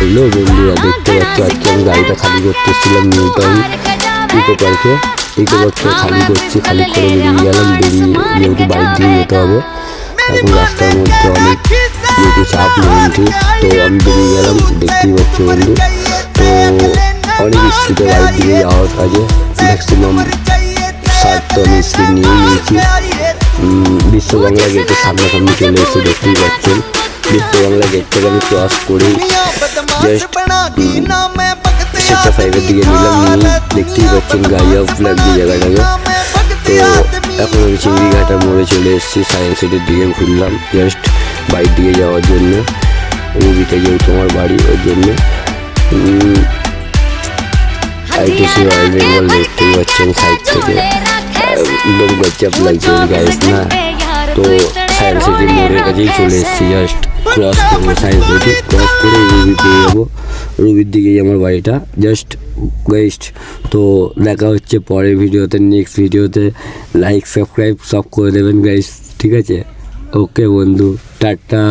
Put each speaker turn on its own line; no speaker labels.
Hello বন্ধুরা, দেখতে পাচ্ছ আজকে আমি গাড়িটা খালি করতেছিলাম নিউ টাউন ইকো পার্কে খালি করছি। খালি করে বেরিয়ে গেলাম। বেরিয়ে যেহেতু বাইক দিয়ে যেতে হবে, এখন রাস্তার মধ্যে অনেক যেহেতু চাপ নেই, তো আমি বেরিয়ে গেলাম। দেখতেই পাচ্ছ বন্ধু, তো অনেক স্পিডে বাইক দিয়ে যাওয়ার কাজে ম্যাক্সিমাম 60 টন স্পিড নিয়ে নিয়েছি। বিশ্ব বাংলা গেটের সামনাসামনি চলে এসে দেখতেই পাচ্ছেন। বিশ্ব বাংলা গেট থেকে আমি ক্রস করে জাস্ট 65-এর দিকে নিলাম। নিয়ে দেখতেই পাচ্ছেন গাড়ি অফ লাগছে জায়গাটাকে। তো এখন আমি চিংড়িঘাটার মোড়ে চলে এসেছি। সায়েন্স সিটির দিকে ঘুরলাম জাস্ট বাইক দিয়ে যাওয়ার জন্য। রুবিতে যেহেতু আমার বাড়ি, ওর জন্য আইটিসি রয়্যাল বেঙ্গল দেখতেই পাচ্ছেন সাইড থেকে একদম গচ্চাপ লাগছে গাইস না। তো সায়েন্স সিটির মোড়ের কাছেই চলে এসেছি। জাস্ট ক্রস করবো সায়েন্স সিটি, ক্রস করে রুবি পেয়ে যাবো। রুবির দিকেই আমার বাড়িটা জাস্ট গাইস। তো দেখা হচ্ছে পরের ভিডিওতে, নেক্সট ভিডিওতে। লাইক সাবস্ক্রাইব সব করে দেবেন গাইস, ঠিক আছে? ওকে বন্ধু, টাটা।